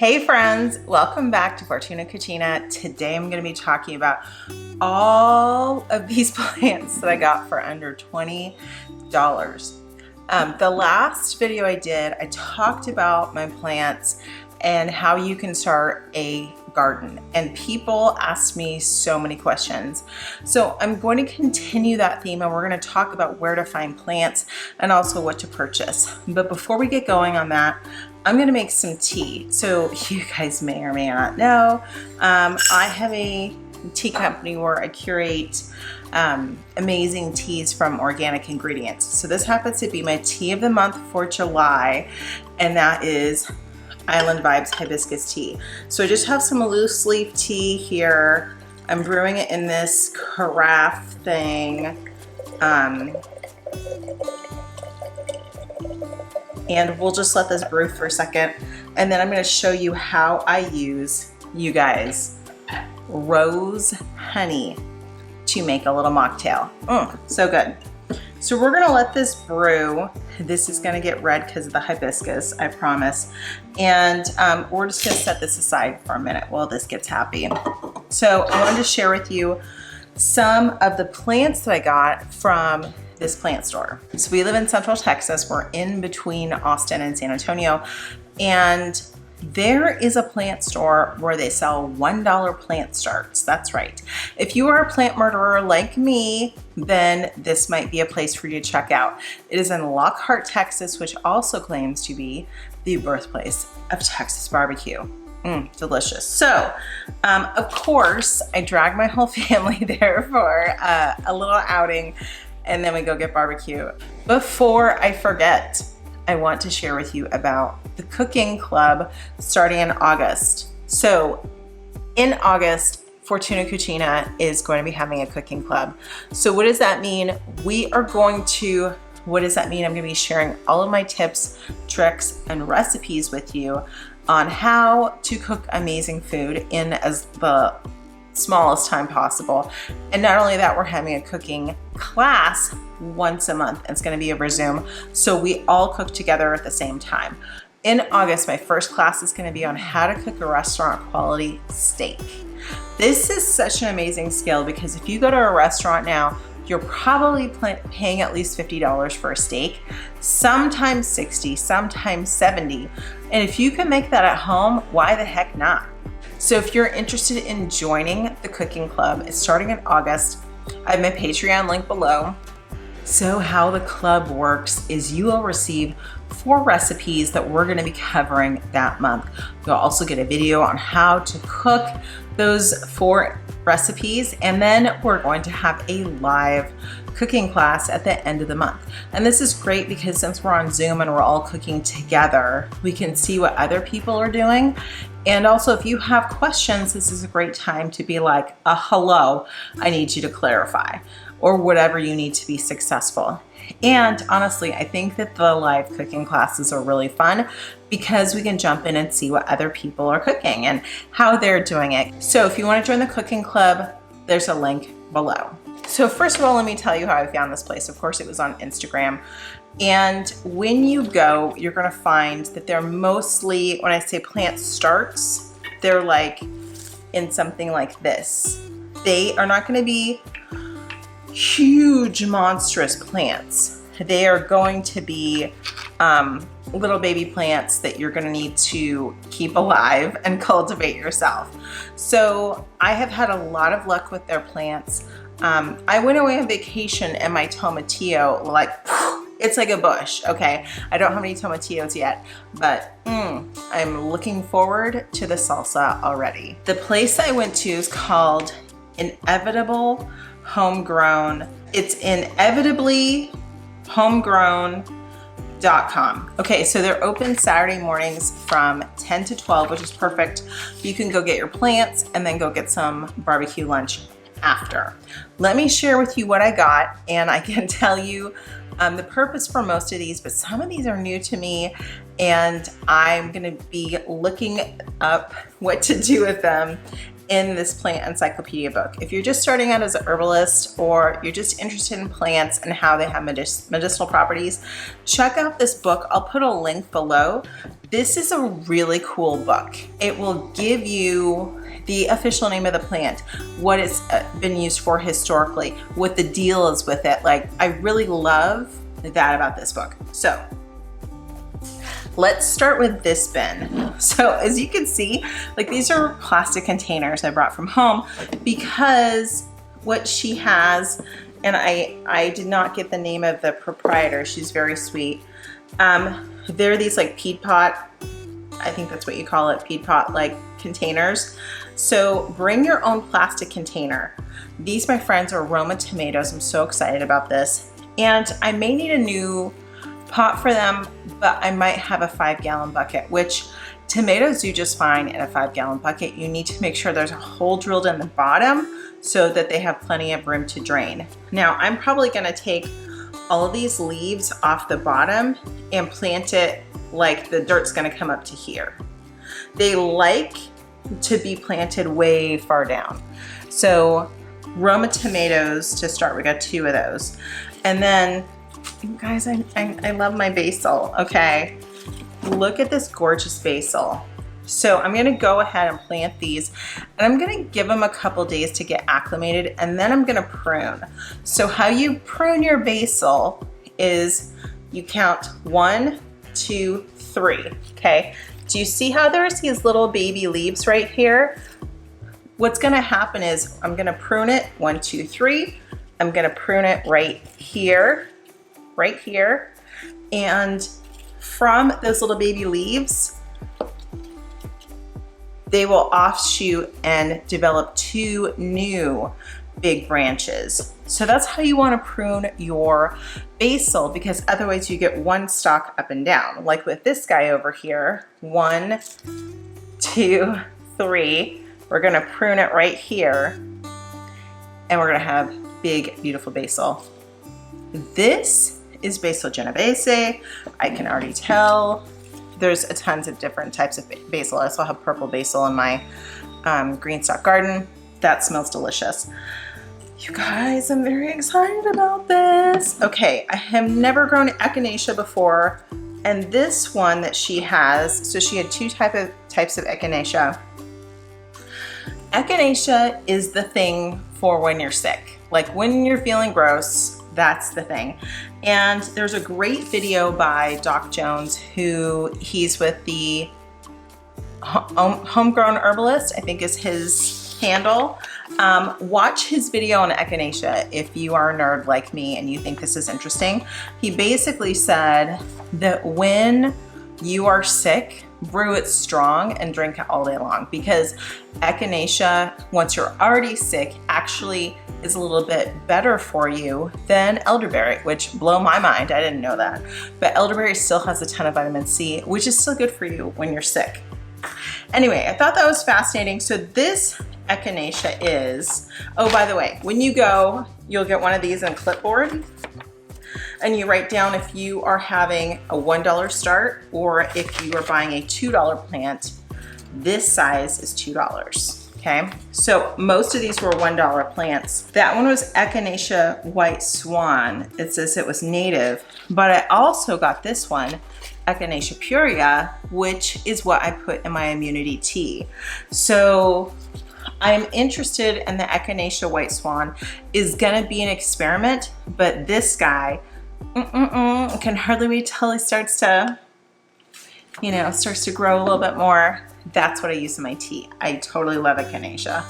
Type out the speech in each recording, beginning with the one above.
Hey friends, welcome back to Fortuna Cucina. Today I'm going to be talking about all of these plants that I got for under $20. The last video I did, I talked about my plants and how you can start a garden, and people asked me so many questions. So I'm going to continue that theme, and we're going to talk about where to find plants and also what to purchase. But before we get going on that, I'm going to make some tea. So you guys may or may not know, I have a tea company where I curate amazing teas from organic ingredients. So this happens to be my tea of the month for July, and that is Island Vibes Hibiscus tea. So I just have some loose leaf tea here. I'm brewing it in this carafe thing. And we'll just let this brew for a second. And then I'm gonna show you how I use, you guys, rose honey to make a little mocktail. So good. So we're gonna let this brew. This is gonna get red because of the hibiscus, I promise. And we're just gonna set this aside for a minute while this gets happy. So I wanted to share with you some of the plants that I got from this plant store. So we live in Central Texas. We're in between Austin and San Antonio. And there is a plant store where they sell $1 plant starts. That's right. If you are a plant murderer like me, then this might be a place for you to check out. It is in Lockhart, Texas, which also claims to be the birthplace of Texas barbecue. Delicious. So, of course, I dragged my whole family there for a little outing, and then we go get barbecue. Before I forget, I want to share with you about the cooking club starting in August. So in August, Fortuna Cucina is going to be having a cooking club. So what does that mean? What does that mean? I'm going to be sharing all of my tips, tricks, and recipes with you on how to cook amazing food in as the smallest time possible. And not only that, we're having a cooking class once a month. It's going to be over Zoom, so we all cook together at the same time. In August, my first class is going to be on how to cook a restaurant quality steak. This is such an amazing skill because if you go to a restaurant now, you're probably paying at least $50 for a steak, sometimes $60, sometimes $70. And if you can make that at home, why the heck not? So if you're interested in joining the cooking club, it's starting in August. I have my Patreon link below. So how the club works is you will receive 4 recipes that we're gonna be covering that month. You'll also get a video on how to cook those 4 recipes, and then we're going to have a live cooking class at the end of the month. And this is great because since we're on Zoom and we're all cooking together, we can see what other people are doing. And also, if you have questions, this is a great time to be like, hello, I need you to clarify, or whatever you need to be successful. And honestly, I think that the live cooking classes are really fun because we can jump in and see what other people are cooking and how they're doing it. So if you want to join the cooking club, there's a link below. So first of all, let me tell you how I found this place. Of course, it was on Instagram. And when you go, you're gonna find that they're mostly, when I say plant starts, they're like in something like this. They are not gonna be huge, monstrous plants. They are going to be little baby plants that you're gonna need to keep alive and cultivate yourself. So I have had a lot of luck with their plants. I went away on vacation and my tomatillo, it's like a bush, okay? I don't have any tomatillos yet, but I'm looking forward to the salsa already. The place I went to is called Inevitable Homegrown. It's inevitablyhomegrown.com. Okay, so they're open Saturday mornings from 10 to 12, which is perfect. You can go get your plants and then go get some barbecue lunch after. Let me share with you what I got, and I can tell you the purpose for most of these, but some of these are new to me, and I'm gonna be looking up what to do with them in this plant encyclopedia book. If you're just starting out as an herbalist, or you're just interested in plants and how they have medicinal properties, check out this book. I'll put a link below. This is a really cool book. It will give you the official name of the plant, what it's been used for historically, what the deal is with it. Like, I really love that about this book. So let's start with this bin. So as you can see, like, these are plastic containers I brought from home because what she has, and I did not get the name of the proprietor, she's very sweet. They're these like peat pot, I think that's what you call it, peat pot like containers. So bring your own plastic container. These, my friends, are Roma Tomatoes. I'm so excited about this. And I may need a new pot for them, but I might have a 5-gallon bucket, which tomatoes do just fine in a 5-gallon bucket. You need to make sure there's a hole drilled in the bottom so that they have plenty of room to drain. Now, I'm probably gonna take all of these leaves off the bottom and plant it like the dirt's gonna come up to here. They like to be planted way far down. So Roma Tomatoes to start, we got 2 of those. And then, guys, I love my basil, okay? Look at this gorgeous basil. So I'm gonna go ahead and plant these, and I'm gonna give them a couple days to get acclimated, and then I'm gonna prune. So how you prune your basil is you count 1, 2, 3, okay? Do you see how there's these little baby leaves right here? What's gonna happen is I'm gonna prune it, 1, 2, 3. I'm gonna prune it right here, and from those little baby leaves, they will offshoot and develop 2 new big branches. So that's how you want to prune your basil, because otherwise you get one stalk up and down. Like with this guy over here, 1, 2, 3. We're gonna prune it right here, and we're gonna have big, beautiful basil. This is Basil genovese. I can already tell. There's tons of different types of basil. I also have purple basil in my green stock garden. That smells delicious. You guys, I'm very excited about this. Okay, I have never grown Echinacea before, and this one that she has, so she had 2 types of Echinacea. Echinacea is the thing for when you're sick. Like when you're feeling gross, that's the thing. And there's a great video by Doc Jones, who he's with the Homegrown Herbalist, I think is his handle. Watch his video on Echinacea if you are a nerd like me and you think this is interesting. He basically said that when you are sick, brew it strong and drink it all day long, because Echinacea, once you're already sick, actually is a little bit better for you than elderberry, which blow my mind. I didn't know that. But elderberry still has a ton of vitamin C, which is still good for you when you're sick. Anyway, I thought that was fascinating. So this Echinacea is, oh, by the way, when you go, you'll get one of these in clipboard, and you write down if you are having a $1 start or if you are buying a $2 plant. This size is $2. Okay, so most of these were $1 plants. That one was Echinacea White Swan. It says it was native, but I also got this one, Echinacea Purea, which is what I put in my immunity tea. So I'm interested in the Echinacea White Swan. Is gonna be an experiment, but this guy, can hardly wait till he starts to, starts to grow a little bit more. That's what I use in my tea. I totally love Echinacea.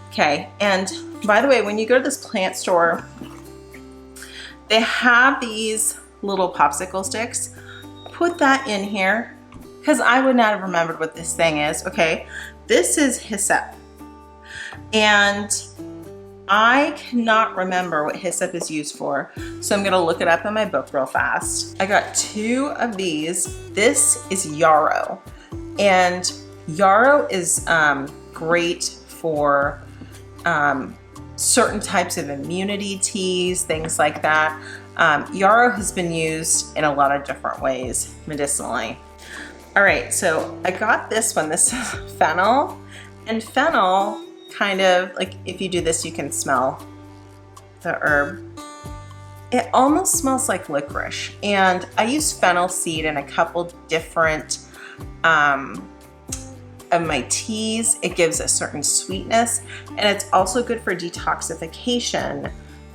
Okay, and by the way, when you go to this plant store, they have these little popsicle sticks. Put that in here, because I would not have remembered what this thing is. Okay, this is Hyssop, and I cannot remember what Hyssop is used for, so I'm gonna look it up in my book real fast. I got 2 of these. This is Yarrow, and Yarrow is great for certain types of immunity teas, things like that. Yarrow has been used in a lot of different ways medicinally. All right, so I got this one. This is Fennel, and Fennel, kind of like, if you do this, you can smell the herb. It almost smells like licorice, and I use fennel seed in a couple different of my teas. It gives a certain sweetness, and it's also good for detoxification.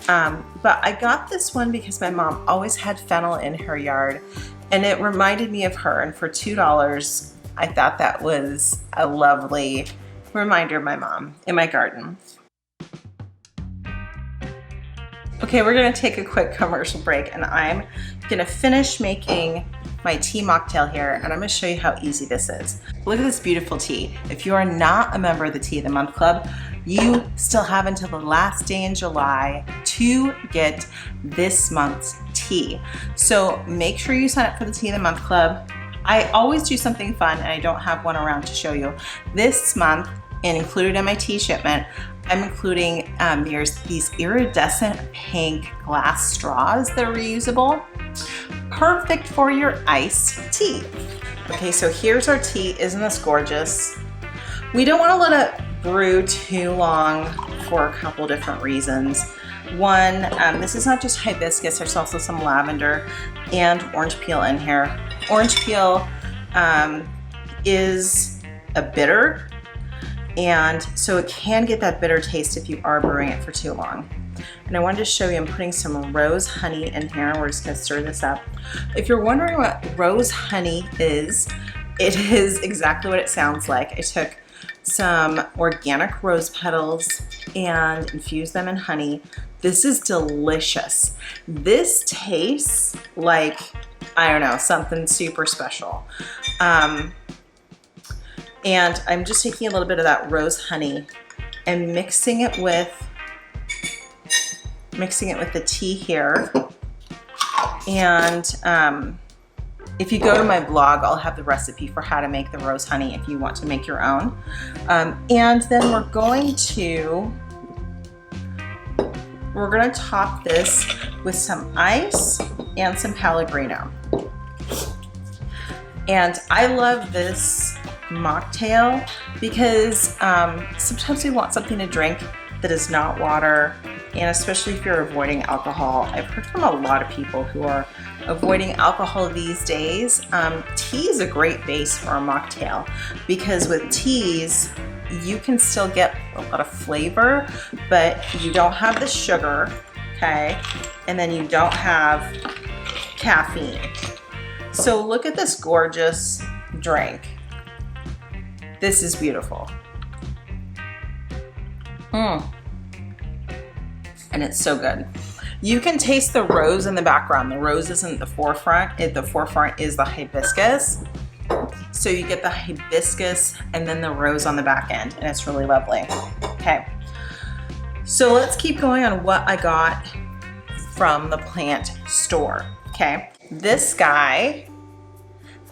But I got this one because my mom always had fennel in her yard, and it reminded me of her, and for $2, I thought that was a lovely reminder of my mom in my garden. Okay, we're gonna take a quick commercial break, and I'm gonna finish making my tea mocktail here, and I'm gonna show you how easy this is. Look at this beautiful tea. If you are not a member of the Tea of the Month Club, you still have until the last day in July to get this month's tea. So make sure you sign up for the Tea of the Month Club. I always do something fun, and I don't have one around to show you. This month, and included in my tea shipment, I'm including there's these iridescent pink glass straws that are reusable. Perfect for your iced tea. Okay, so here's our tea. Isn't this gorgeous? We don't want to let it brew too long for a couple different reasons. One, this is not just hibiscus, there's also some lavender and orange peel in here. Orange peel is a bitter, and so it can get that bitter taste if you are brewing it for too long. And I wanted to show you, I'm putting some rose honey in here. We're just gonna stir this up. If you're wondering what rose honey is, it is exactly what it sounds like. I took some organic rose petals and infused them in honey. This is delicious. This tastes like, I don't know, something super special. And I'm just taking a little bit of that rose honey and mixing it with the tea here. And if you go to my blog, I'll have the recipe for how to make the rose honey if you want to make your own. And then we're going to top this with some ice and some Pellegrino. And I love this mocktail because sometimes we want something to drink that is not water, and especially if you're avoiding alcohol. I've heard from a lot of people who are avoiding alcohol these days. Tea is a great base for a mocktail because with teas, you can still get a lot of flavor, but you don't have the sugar, okay? And then you don't have caffeine. So look at this gorgeous drink. This is beautiful. And it's so good. You can taste the rose in the background. The rose isn't the forefront. The forefront is the hibiscus. So you get the hibiscus and then the rose on the back end, and it's really lovely. Okay, so let's keep going on what I got from the plant store. Okay, this guy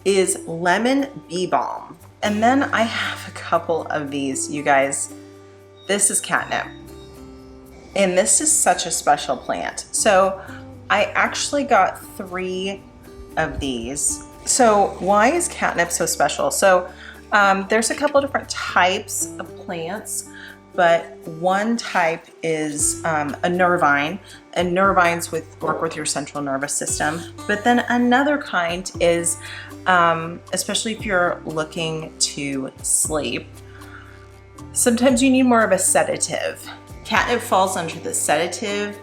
is lemon bee balm. And then I have a couple of these, you guys. This is catnip. And this is such a special plant. So I actually got 3 of these. So why is catnip so special? So there's a couple different types of plants, but one type is a nervine, and nervines work with your central nervous system. But then another kind is, especially if you're looking to sleep, sometimes you need more of a sedative. Catnip falls under the sedative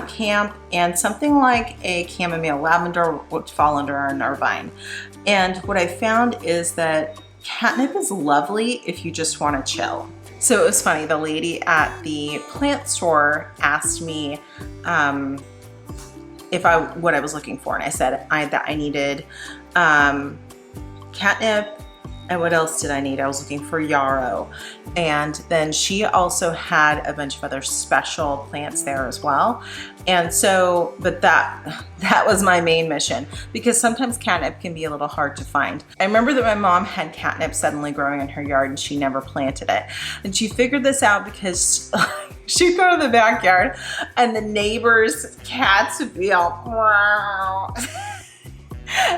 camp, and something like a chamomile lavender would fall under our nervine. And what I found is that catnip is lovely if you just want to chill. So it was funny, the lady at the plant store asked me what I was looking for, and I said that I needed catnip. And what else did I need? I was looking for yarrow. And then she also had a bunch of other special plants there as well. And so, but that was my main mission, because sometimes catnip can be a little hard to find. I remember that my mom had catnip suddenly growing in her yard and she never planted it. And she figured this out because she'd go to the backyard and the neighbors' cats would be all, wow.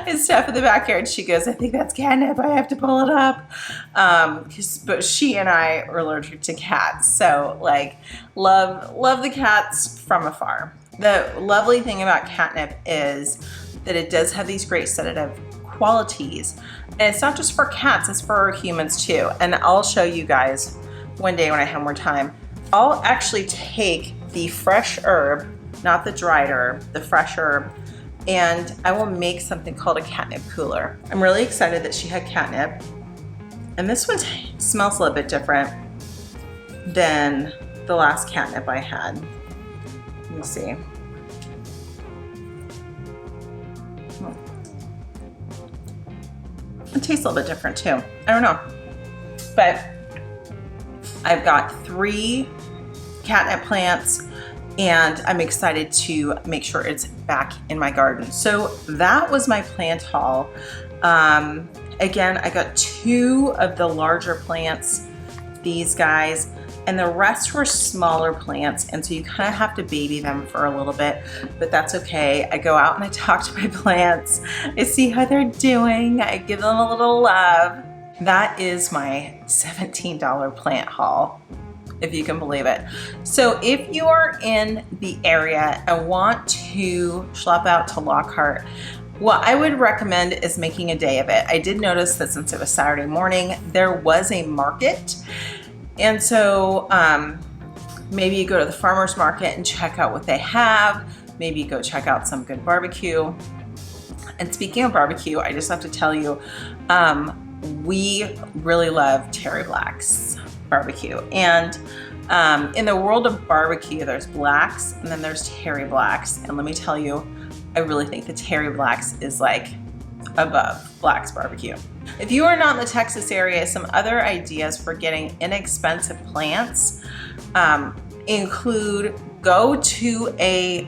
And stuff in the backyard. She goes, I think that's catnip. I have to pull it up. But she and I are allergic to cats. So like, love the cats from afar. The lovely thing about catnip is that it does have these great sedative qualities. And it's not just for cats, it's for humans too. And I'll show you guys one day when I have more time. I'll actually take the fresh herb, not the dried herb, the fresh herb, and I will make something called a catnip cooler. I'm really excited that she had catnip. And this one smells a little bit different than the last catnip I had. Let me see. It tastes a little bit different too. I don't know. But I've got 3 catnip plants and I'm excited to make sure it's back in my garden. So that was my plant haul. Again, I got 2 of the larger plants, these guys, and the rest were smaller plants, and so you kind of have to baby them for a little bit, but that's okay. I go out and I talk to my plants, I see how they're doing, I give them a little love. That is my $17 plant haul, if you can believe it. So if you are in the area and want to schlep out to Lockhart, what I would recommend is making a day of it. I did notice that since it was Saturday morning, there was a market. And so maybe you go to the farmer's market and check out what they have. Maybe you go check out some good barbecue. And speaking of barbecue, I just have to tell you, we really love Terry Black's barbecue. And in the world of barbecue, there's Black's and then there's Terry Black's. And let me tell you, I really think the Terry Black's is like above Black's barbecue. If you are not in the Texas area, some other ideas for getting inexpensive plants include go to a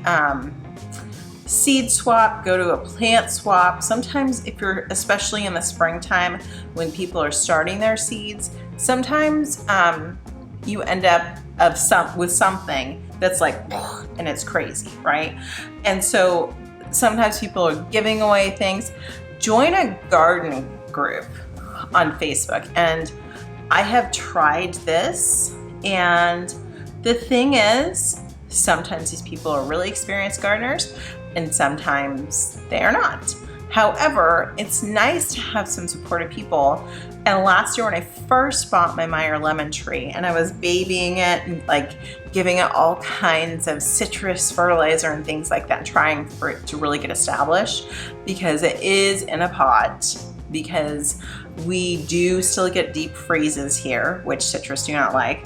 seed swap, go to a plant swap. Sometimes if you're, especially in the springtime when people are starting their seeds, sometimes you end up with something that's like, and it's crazy, right? And so sometimes people are giving away things. Join a garden group on Facebook. And I have tried this, and the thing is, sometimes these people are really experienced gardeners and sometimes they are not. However, it's nice to have some supportive people. And last year when I first bought my Meyer lemon tree and I was babying it and like giving it all kinds of citrus fertilizer and things like that, trying for it to really get established, because it is in a pot, because we do still get deep freezes here, which citrus do not like.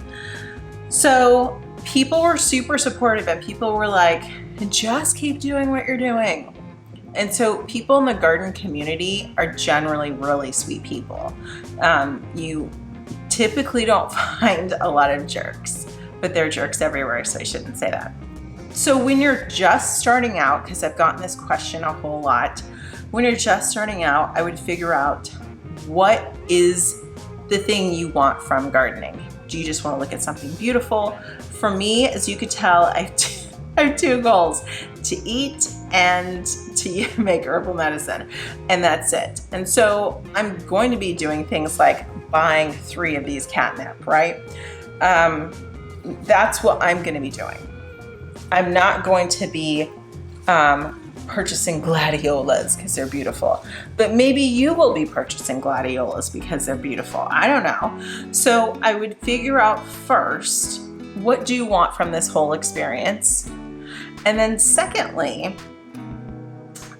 So people were super supportive and people were like, just keep doing what you're doing. And so people in the garden community are generally really sweet people. You typically don't find a lot of jerks, but there are jerks everywhere, so I shouldn't say that. So when you're just starting out, because I've gotten this question a whole lot, when you're just starting out, I would figure out what is the thing you want from gardening. Do you just want to look at something beautiful? For me, as you could tell, I have 2 goals: to eat and to make herbal medicine, and that's it. And so I'm going to be doing things like buying 3 of these catnip, right? That's what I'm going to be doing. I'm not going to be purchasing gladiolas because they're beautiful, but maybe you will be purchasing gladiolas because they're beautiful. I don't know. So I would figure out first, what do you want from this whole experience? And then secondly,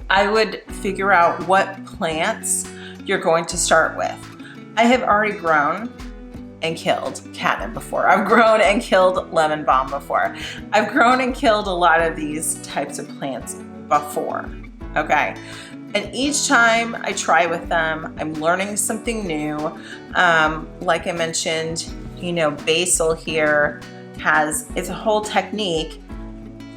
I would figure out what plants you're going to start with. I have already grown and killed catnip before. I've grown and killed lemon balm before. I've grown and killed a lot of these types of plants before, okay? And each time I try with them, I'm learning something new. Like I mentioned, you know, basil here it's a whole technique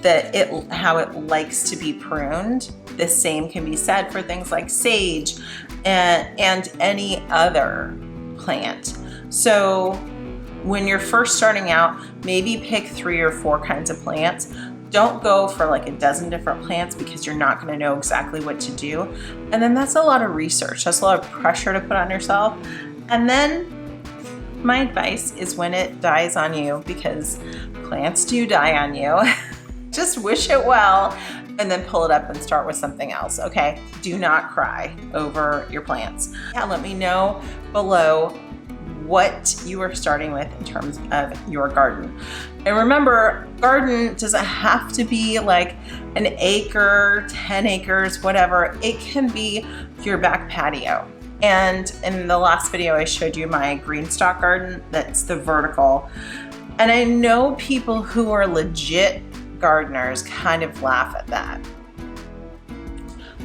that how it likes to be pruned. The same can be said for things like sage and any other plant. So when you're first starting out, maybe pick 3 or 4 kinds of plants. Don't go for like a dozen different plants because you're not going to know exactly what to do. And then that's a lot of research. That's a lot of pressure to put on yourself. And then my advice is when it dies on you, because plants do die on you, just wish it well and then pull it up and start with something else, okay? Do not cry over your plants. Yeah, let me know below what you are starting with in terms of your garden. And remember, garden doesn't have to be like an acre, 10 acres, whatever. It can be your back patio. And in the last video, I showed you my green stalk garden. That's the vertical. And I know people who are legit gardeners kind of laugh at that.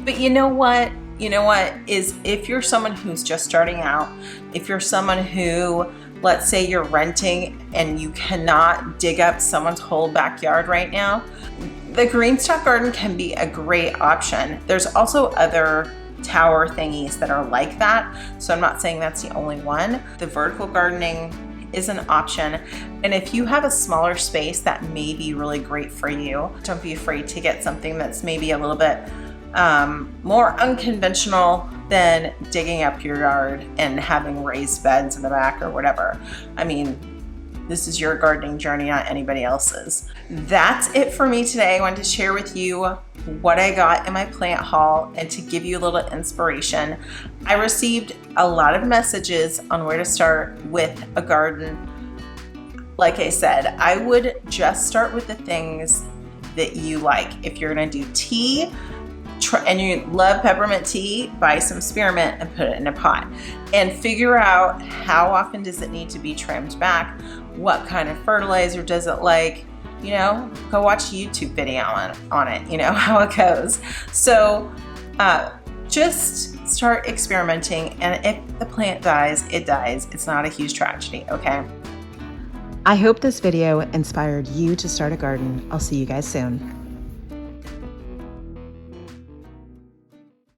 But you know what? You know what is, if you're someone who's just starting out, if you're someone who, let's say you're renting and you cannot dig up someone's whole backyard right now, the green stalk garden can be a great option. There's also other tower thingies that are like that, so I'm not saying that's the only one. The vertical gardening is an option, and if you have a smaller space, that may be really great for you. Don't be afraid to get something that's maybe a little bit more unconventional than digging up your yard and having raised beds in the back or whatever. I mean, this is your gardening journey, not anybody else's. That's it for me today. I wanted to share with you what I got in my plant haul and to give you a little inspiration. I received a lot of messages on where to start with a garden. Like I said, I would just start with the things that you like. If you're gonna do tea, and you love peppermint tea, buy some spearmint and put it in a pot and figure out how often does it need to be trimmed back, what kind of fertilizer does it like, you know, go watch a YouTube video on it, you know, how it goes. So just start experimenting, and if the plant dies, it dies. It's not a huge tragedy, okay? I hope this video inspired you to start a garden. I'll see you guys soon.